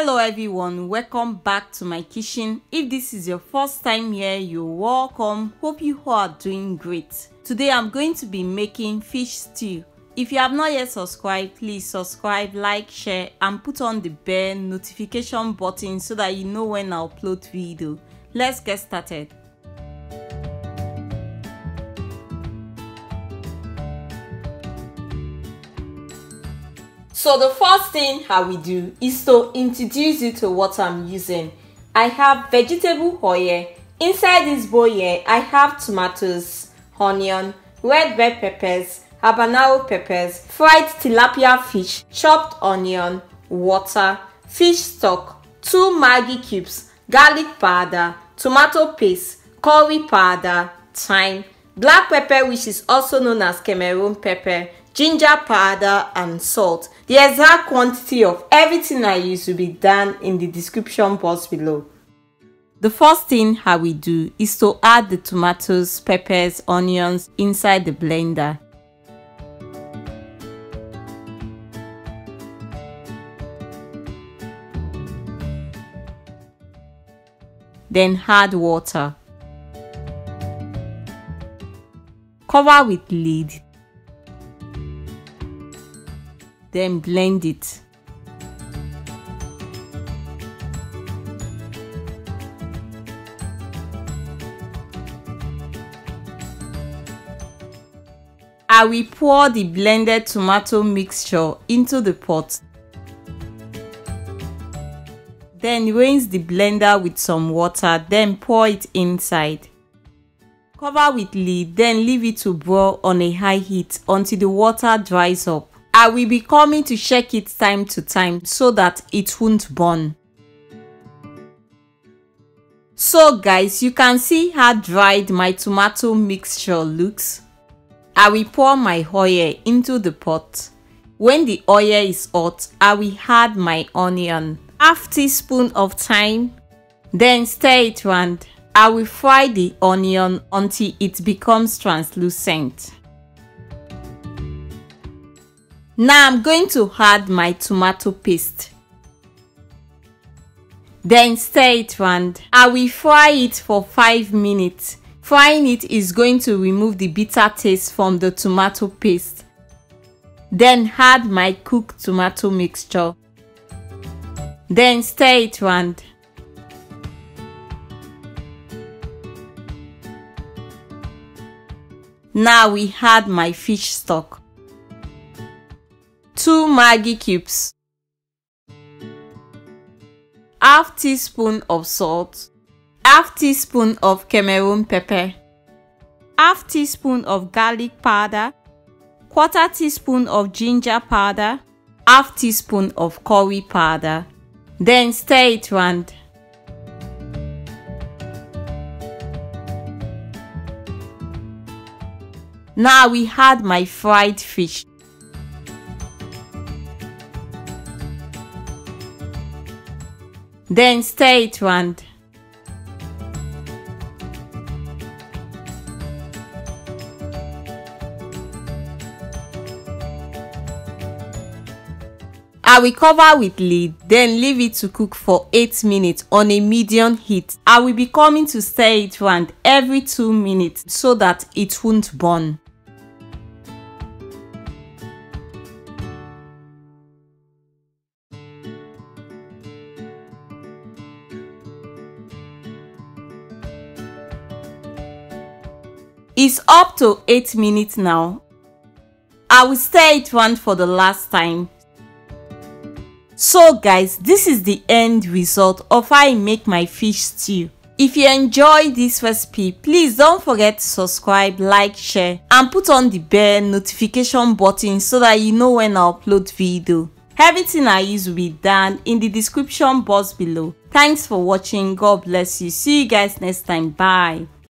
Hello everyone, welcome back to my kitchen. If this is your first time here, you're welcome. Hope you all are doing great. Today I'm going to be making fish stew. If you have not yet subscribed, please subscribe, like, share and put on the bell notification button so that you know when I upload video. Let's get started. So the first thing I will do is to introduce you to what I'm using. I have vegetable oil. Inside this bowl here, I have tomatoes, onion, red bell peppers, habanero peppers, fried tilapia fish, chopped onion, water, fish stock, 2 Maggi cubes, garlic powder, tomato paste, curry powder, thyme, black pepper which is also known as Cameroon pepper, ginger powder and salt. The exact quantity of everything I use will be down in the description box below. The first thing I will do is to add the tomatoes, peppers, onions inside the blender. Then add water. Cover with lid. Then blend it. I will pour the blended tomato mixture into the pot. Then rinse the blender with some water, then pour it inside. Cover with lid, then leave it to boil on a high heat until the water dries up. I will be coming to check it time to time so that it won't burn. So guys, you can see how dried my tomato mixture looks. I will pour my oil into the pot. When the oil is hot, I will add my onion, half teaspoon of thyme, then stir it round. I will fry the onion until it becomes translucent. Now I'm going to add my tomato paste. Then stir it round. I will fry it for 5 minutes. Frying it is going to remove the bitter taste from the tomato paste. Then add my cooked tomato mixture. Then stir it round. Now we add my fish stock. 2 Maggi cubes, half teaspoon of salt, half teaspoon of Cameroon pepper, half teaspoon of garlic powder, quarter teaspoon of ginger powder, half teaspoon of curry powder. Then stir it round. Now we add my fried fish. Then stir it round. I will cover with lid, then leave it to cook for 8 minutes on a medium heat. I will be coming to stir it round every 2 minutes so that it won't burn. It's up to 8 minutes now. I will stir it round for the last time. So guys, this is the end result of how I make my fish stew. If you enjoyed this recipe, please don't forget to subscribe, like, share and put on the bell notification button so that you know when I upload video. Everything I use will be down in the description box below. Thanks for watching. God bless you. See you guys next time. Bye.